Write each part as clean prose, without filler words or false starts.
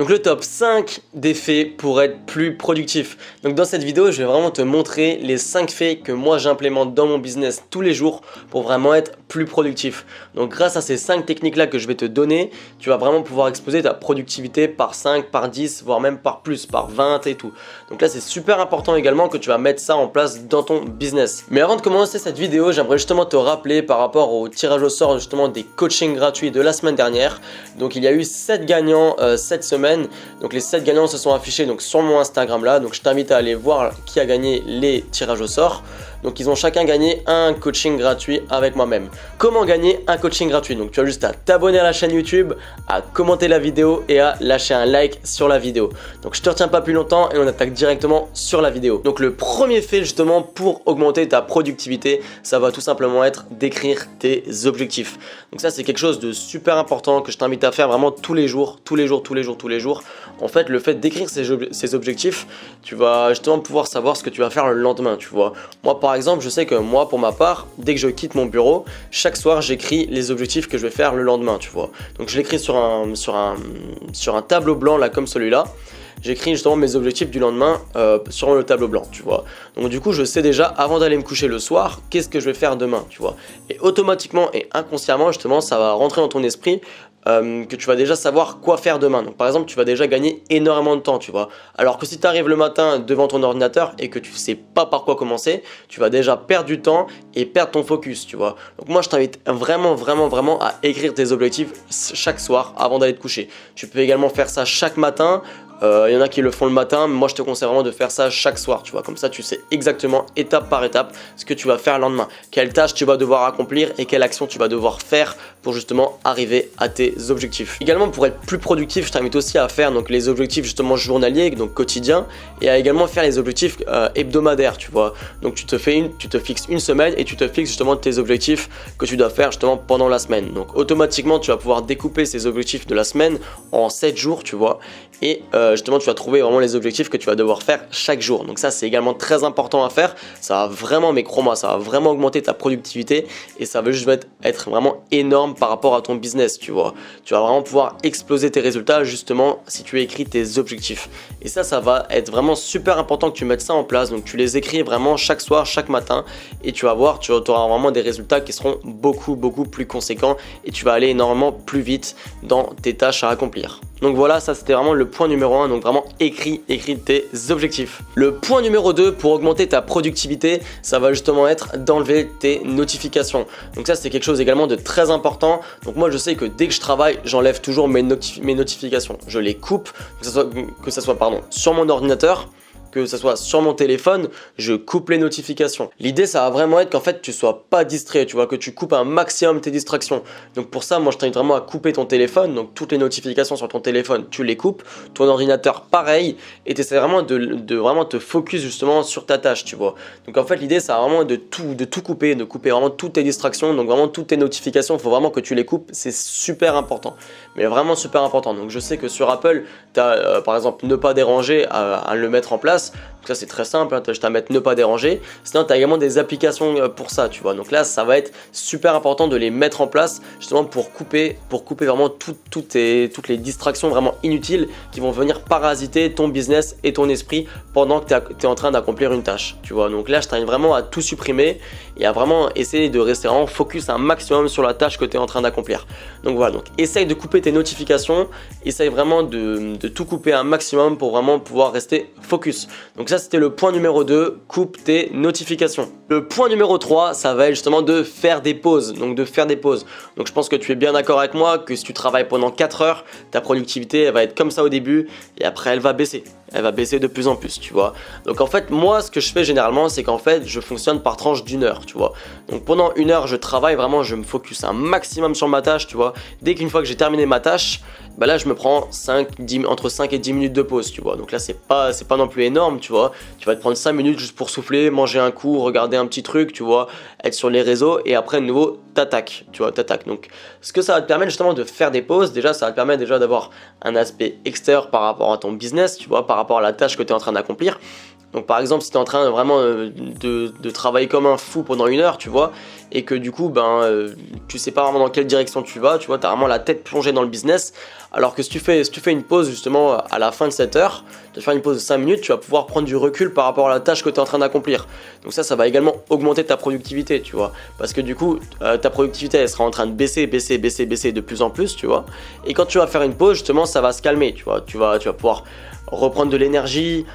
Donc le top 5 des faits pour être plus productif. Donc dans cette vidéo, je vais vraiment te montrer les 5 faits que moi j'implémente dans mon business tous les jours pour vraiment être plus productif. Donc grâce à ces 5 techniques là que je vais te donner, tu vas vraiment pouvoir exploser ta productivité par 5, par 10, voire même par plus, par 20 et tout. Donc là c'est super important également que tu vas mettre ça en place dans ton business. Mais avant de commencer cette vidéo, j'aimerais justement te rappeler par rapport au tirage au sort justement des coachings gratuits de la semaine dernière. Donc il y a eu 7 gagnants cette semaine. Donc les 7 gagnants se sont affichés donc sur mon Instagram là, donc je t'invite à aller voir qui a gagné les tirages au sort. Donc ils ont chacun gagné un coaching gratuit avec moi-même. Comment gagner un coaching gratuit? Donc tu as juste à t'abonner à la chaîne YouTube, à commenter la vidéo et à lâcher un like sur la vidéo. Donc je te retiens pas plus longtemps et on attaque directement sur la vidéo. Donc le premier fait justement pour augmenter ta productivité, ça va tout simplement être d'écrire tes objectifs. Donc ça c'est quelque chose de super important que je t'invite à faire vraiment tous les jours. En fait le fait d'écrire ces objectifs, tu vas justement pouvoir savoir ce que tu vas faire le lendemain, tu vois. Moi par exemple, je sais que moi, pour ma part, dès que je quitte mon bureau, chaque soir, j'écris les objectifs que je vais faire le lendemain, tu vois. Donc, je l'écris sur un tableau blanc, là, comme celui-là. J'écris justement mes objectifs du lendemain sur le tableau blanc, tu vois. Donc, du coup, je sais déjà, avant d'aller me coucher le soir, qu'est-ce que je vais faire demain, tu vois. Et automatiquement et inconsciemment, justement, ça va rentrer dans ton esprit que tu vas déjà savoir quoi faire demain. Donc par exemple tu vas déjà gagner énormément de temps, tu vois. Alors que si tu arrives le matin devant ton ordinateur et que tu sais pas par quoi commencer, tu vas déjà perdre du temps et perdre ton focus, tu vois. Donc moi je t'invite vraiment à écrire tes objectifs chaque soir avant d'aller te coucher. Tu peux également faire ça chaque matin. Il y en a qui le font le matin, mais moi je te conseille vraiment de faire ça chaque soir, tu vois. Comme ça tu sais exactement étape par étape ce que tu vas faire le lendemain, quelle tâche tu vas devoir accomplir et quelle action tu vas devoir faire pour justement arriver à tes objectifs. Également pour être plus productif, je t'invite aussi à faire donc les objectifs justement journaliers, donc quotidiens, et à également faire les objectifs hebdomadaires, tu vois. Donc tu te fixes une semaine et tu te fixes justement tes objectifs que tu dois faire justement pendant la semaine. Donc automatiquement tu vas pouvoir découper ces objectifs de la semaine en 7 jours, tu vois, et justement tu vas trouver vraiment les objectifs que tu vas devoir faire chaque jour. Donc ça c'est également très important à faire. Ça va vraiment, mais crois-moi, ça va vraiment augmenter ta productivité et ça va juste être vraiment énorme par rapport à ton business, tu vois. Tu vas vraiment pouvoir exploser tes résultats justement si tu écris tes objectifs. Et ça va être vraiment super important que tu mettes ça en place. Donc tu les écris vraiment chaque soir, chaque matin et tu vas voir, tu auras vraiment des résultats qui seront beaucoup plus conséquents et tu vas aller énormément plus vite dans tes tâches à accomplir. Donc voilà, ça c'était vraiment le point numéro 1, donc vraiment écris tes objectifs. Le point numéro 2 pour augmenter ta productivité, ça va justement être d'enlever tes notifications. Donc ça c'est quelque chose également de très important. Donc moi je sais que dès que je travaille, j'enlève toujours mes notifications. Je les coupe, que ça soit sur mon ordinateur, que ce soit sur mon téléphone, je coupe les notifications. L'idée ça va vraiment être qu'en fait tu sois pas distrait, tu vois, que tu coupes un maximum tes distractions. Donc pour ça moi je t'invite vraiment à couper ton téléphone, donc toutes les notifications sur ton téléphone tu les coupes, ton ordinateur pareil, et tu essaies vraiment de vraiment te focus justement sur ta tâche, tu vois. Donc en fait l'idée ça va vraiment de tout couper, de couper vraiment toutes tes distractions, donc vraiment toutes tes notifications, il faut vraiment que tu les coupes, c'est super important, mais vraiment super important. Donc je sais que sur Apple tu as par exemple ne pas déranger à le mettre en place. Donc ça c'est très simple, hein, tu as juste à mettre ne pas déranger. Sinon tu as également des applications pour ça, tu vois. Donc là ça va être super important de les mettre en place justement pour couper vraiment toutes les distractions vraiment inutiles qui vont venir parasiter ton business et ton esprit pendant que tu es en train d'accomplir une tâche, tu vois. Donc là je t'invite vraiment à tout supprimer et à vraiment essayer de rester vraiment focus un maximum sur la tâche que tu es en train d'accomplir. Donc voilà, donc essaye de couper tes notifications, essaye vraiment de tout couper un maximum pour vraiment pouvoir rester focus. Donc ça c'était le point numéro 2, coupe tes notifications. Le point numéro 3, ça va être justement de faire des pauses. Donc je pense que tu es bien d'accord avec moi que si tu travailles pendant 4 heures, ta productivité elle va être comme ça au début et après elle va baisser. Elle va baisser de plus en plus, tu vois. Donc en fait moi ce que je fais généralement c'est qu'en fait je fonctionne par tranche d'1 heure, tu vois. Donc pendant 1 heure je travaille vraiment, je me focus un maximum sur ma tâche, tu vois. Dès qu'une fois que j'ai terminé ma tâche, bah là je me prends entre 5 et 10 minutes de pause, tu vois. Donc là c'est pas non plus énorme, tu vois. Tu vas te prendre 5 minutes juste pour souffler, manger un coup, regarder un petit truc, tu vois, être sur les réseaux et après de nouveau t'attaques, tu vois, t'attaques. Donc ce que ça va te permettre justement de faire des pauses, déjà ça va te permettre déjà d'avoir un aspect extérieur par rapport à ton business, tu vois, par rapport à la tâche que tu es en train d'accomplir. Donc par exemple si tu es en train vraiment de travailler comme un fou pendant 1 heure, tu vois, et que du coup tu sais pas vraiment dans quelle direction tu vas, tu vois, tu as vraiment la tête plongée dans le business. Alors que si tu fais une pause justement à la fin de cette heure, tu vas faire une pause de 5 minutes, tu vas pouvoir prendre du recul par rapport à la tâche que tu es en train d'accomplir. Donc ça va également augmenter ta productivité, tu vois. Parce que du coup, ta productivité, elle sera en train de baisser de plus en plus, tu vois. Et quand tu vas faire une pause, justement, ça va se calmer, tu vois. Tu vas pouvoir reprendre de l'énergie,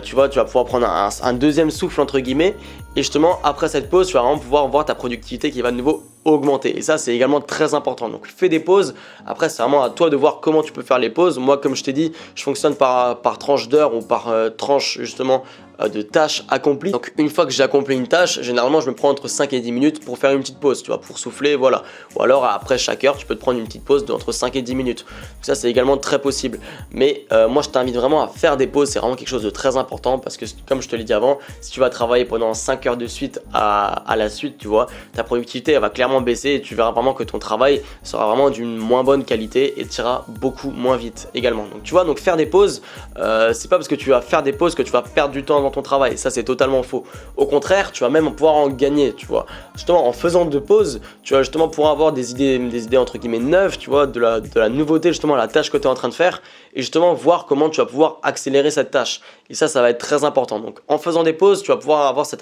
tu vas pouvoir prendre un deuxième souffle entre guillemets. Et justement, après cette pause, tu vas vraiment pouvoir voir ta productivité qui va de nouveau augmenter. Et ça, c'est également très important. Donc, fais des pauses. Après, c'est vraiment à toi de voir comment tu peux faire les pauses. Moi, comme je t'ai dit, je fonctionne par tranche d'heure ou par tranche justement de tâches accomplies. Donc, une fois que j'ai accompli une tâche, généralement, je me prends entre 5 et 10 minutes pour faire une petite pause, tu vois, pour souffler, voilà. Ou alors, après chaque heure, tu peux te prendre une petite pause d'entre 5 et 10 minutes. Donc, ça, c'est également très possible. Mais moi, je t'invite vraiment à faire des pauses. C'est vraiment quelque chose de très important parce que, comme je te l'ai dit avant, si tu vas travailler pendant 5 heures de suite à la suite, tu vois, ta productivité, elle va clairement baisser et tu verras vraiment que ton travail sera vraiment d'une moins bonne qualité et tu iras beaucoup moins vite également. Donc, tu vois, donc faire des pauses, c'est pas parce que tu vas faire des pauses que tu vas perdre du temps dans ton travail. Ça, c'est totalement faux. Au contraire, tu vas même pouvoir en gagner, tu vois. Justement, en faisant de pauses, tu vas justement pouvoir avoir des idées entre guillemets neuves, tu vois, de la nouveauté justement à la tâche que tu es en train de faire et justement voir comment tu vas pouvoir accélérer cette tâche. Et ça va être très important. Donc, en faisant des pauses, tu vas pouvoir avoir cet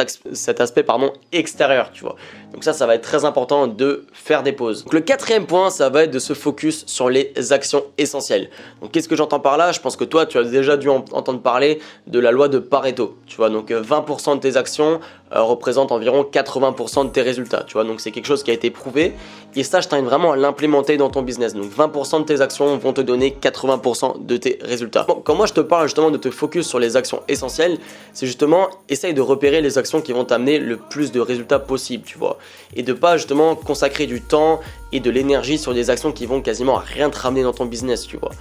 aspect extérieur, tu vois. Donc ça va être très important de faire des pauses. Donc, le quatrième point, ça va être de se focus sur les actions essentielles. Donc, qu'est-ce que j'entends par là? Je pense que toi, tu as déjà dû entendre parler de la loi de Pareto, tu vois. Donc, 20% de tes actions représentent environ 80% de tes résultats, tu vois. Donc, c'est quelque chose qui a été prouvé. Et ça, je t'invite vraiment à l'implémenter dans ton business. Donc, 20% de tes actions vont te donner 80% de tes résultats. Bon, quand moi, je te parle justement de te focus sur les actions essentielles, c'est justement, essaye de repérer les actions qui vont t'amener le plus de résultats possible, tu vois. Et de pas justement consacrer du temps et de l'énergie sur des actions qui vont quasiment rien te ramener dans ton business, tu vois.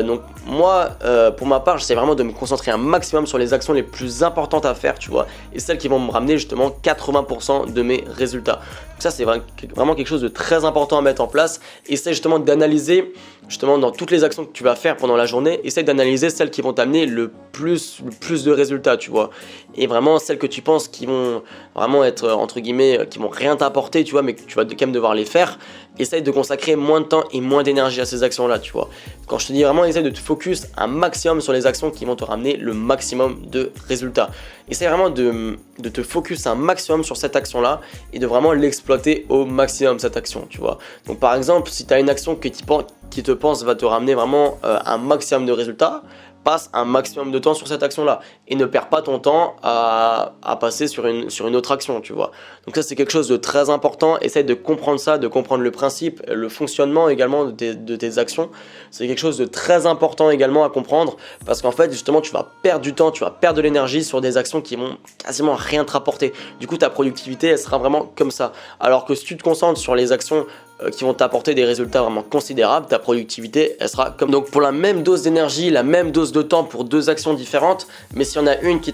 Donc moi, pour ma part, j'essaie vraiment de me concentrer un maximum sur les actions les plus importantes à faire, tu vois, et celles qui vont me ramener justement 80% de mes résultats. Donc ça, c'est vraiment quelque chose de très important à mettre en place. Essaie justement d'analyser, justement dans toutes les actions que tu vas faire pendant la journée, essaie d'analyser celles qui vont t'amener le plus de résultats, tu vois, et vraiment celles que tu penses qui vont vraiment être entre guillemets, qui vont rien t'apporter, tu vois, mais que tu vas quand même devoir les faire. Essaye de consacrer moins de temps et moins d'énergie à ces actions-là, tu vois. Quand je te dis vraiment, essaye de te focus un maximum sur les actions qui vont te ramener le maximum de résultats. Essaye vraiment de te focus un maximum sur cette action-là et de vraiment l'exploiter au maximum, cette action, tu vois. Donc par exemple, si tu as une action qui te pense va te ramener vraiment un maximum de résultats, passe un maximum de temps sur cette action-là et ne perds pas ton temps à passer sur une autre action, tu vois. Donc ça, c'est quelque chose de très important. Essaye de comprendre ça, de comprendre le principe, le fonctionnement également de tes actions. C'est quelque chose de très important également à comprendre parce qu'en fait, justement, tu vas perdre du temps, tu vas perdre de l'énergie sur des actions qui vont quasiment rien te rapporter. Du coup, ta productivité, elle sera vraiment comme ça. Alors que si tu te concentres sur les actions qui vont t'apporter des résultats vraiment considérables, ta productivité, elle sera comme... Donc pour la même dose d'énergie, la même dose de temps pour deux actions différentes, mais s'il y en a une qui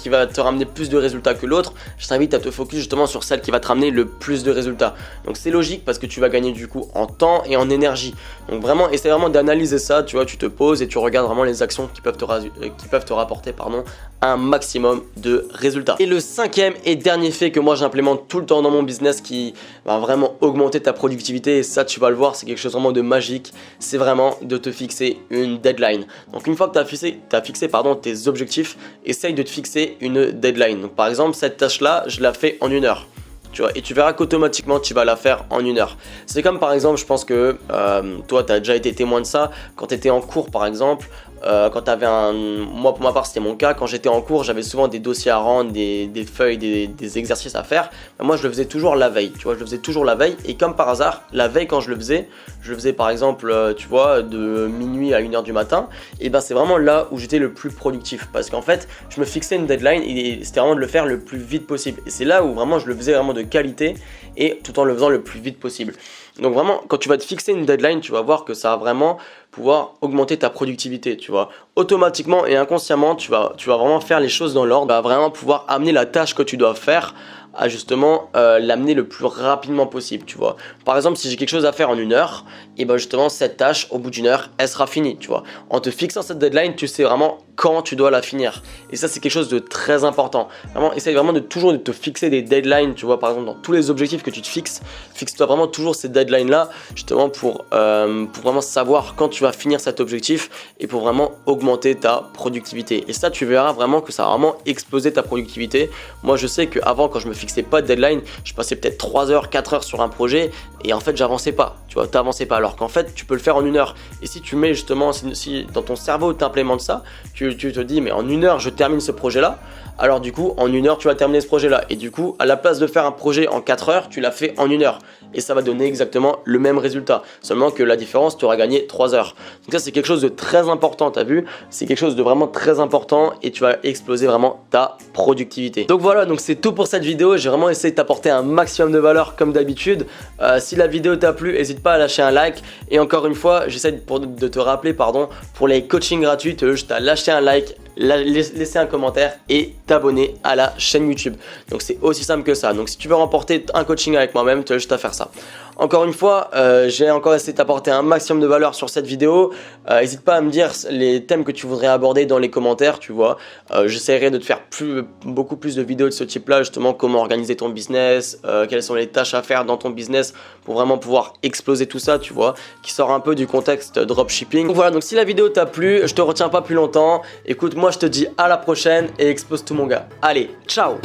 va te ramener plus de résultats que l'autre, je t'invite à te focus justement sur celle qui va te ramener le plus de résultats. Donc c'est logique parce que tu vas gagner du coup en temps et en énergie. Donc vraiment, essaie vraiment d'analyser ça, tu vois, tu te poses et tu regardes vraiment les actions qui peuvent te rapporter un maximum de résultats. Et le cinquième et dernier fait que moi j'implémente tout le temps dans mon business qui va vraiment augmenter ta productivité, et ça tu vas le voir, c'est quelque chose vraiment de magique, c'est vraiment de te fixer une deadline. Donc une fois que tu as fixé tes objectifs, essaye de te fixer une deadline. Donc par exemple, cette tâche là, je la fais en 1 heure. Tu vois, et tu verras qu'automatiquement tu vas la faire en 1 heure. C'est comme par exemple, je pense que toi tu as déjà été témoin de ça, quand tu étais en cours par exemple, quand tu avais moi pour ma part c'était mon cas, quand j'étais en cours j'avais souvent des dossiers à rendre, des feuilles, des exercices à faire. Moi je le faisais toujours la veille, tu vois, je le faisais toujours la veille, et comme par hasard, la veille quand je le faisais par exemple, tu vois, de minuit à 1h du matin, et ben c'est vraiment là où j'étais le plus productif, parce qu'en fait je me fixais une deadline et c'était vraiment de le faire le plus vite possible, et c'est là où vraiment je le faisais vraiment de qualité et tout en le faisant le plus vite possible. Donc vraiment, quand tu vas te fixer une deadline, tu vas voir que ça va vraiment pouvoir augmenter ta productivité, tu vois. Automatiquement et inconsciemment, tu vas vraiment faire les choses dans l'ordre, tu vas vraiment pouvoir amener la tâche que tu dois faire à justement l'amener le plus rapidement possible, tu vois. Par exemple, si j'ai quelque chose à faire en 1 heure, et ben justement cette tâche au bout d'1 heure, elle sera finie, tu vois. En te fixant cette deadline, tu sais vraiment quand tu dois la finir. Et ça, c'est quelque chose de très important. Vraiment, essaye vraiment de toujours de te fixer des deadlines, tu vois. Par exemple, dans tous les objectifs que tu te fixes, fixe-toi vraiment toujours ces deadlines-là, justement pour vraiment savoir quand tu vas finir cet objectif et pour vraiment augmenter ta productivité. Et ça, tu verras vraiment que ça va vraiment exploser ta productivité. Moi, je sais qu'avant, quand je me fixais pas de deadline, je passais peut-être 3 heures, 4 heures sur un projet et en fait, j'avançais pas. Tu vois, t'avançais pas. Alors qu'en fait, tu peux le faire en 1 heure. Et si tu mets justement, si dans ton cerveau, tu implémentes ça, tu te dis, mais en 1 heure, je termine ce projet-là. Alors du coup, en 1 heure, tu vas terminer ce projet-là. Et du coup, à la place de faire un projet en 4 heures, tu l'as fait en 1 heure. Et ça va donner exactement le même résultat. Seulement que la différence, tu auras gagné 3 heures. Donc ça, c'est quelque chose de très important, t'as vu? C'est quelque chose de vraiment très important et tu vas exploser vraiment ta productivité. Donc voilà, donc c'est tout pour cette vidéo. J'ai vraiment essayé de t'apporter un maximum de valeur comme d'habitude. Si la vidéo t'a plu, n'hésite pas à lâcher un like. Et encore une fois, j'essaie de te rappeler, pour les coachings gratuits, tu as juste à lâcher un like, laisser un commentaire et t'abonner à la chaîne YouTube. Donc c'est aussi simple que ça. Donc si tu veux remporter un coaching avec moi-même, tu as juste à faire ça. Encore une fois, j'ai encore essayé de t'apporter un maximum de valeur sur cette vidéo. N'hésite pas à me dire les thèmes que tu voudrais aborder dans les commentaires, tu vois. J'essaierai de te faire beaucoup plus de vidéos de ce type-là, justement comment organiser ton business, quelles sont les tâches à faire dans ton business pour vraiment pouvoir exploser tout ça, tu vois, qui sort un peu du contexte dropshipping. Donc voilà, donc si la vidéo t'a plu, je te retiens pas plus longtemps. Écoute, moi je te dis à la prochaine et explose tout mon gars. Allez, ciao!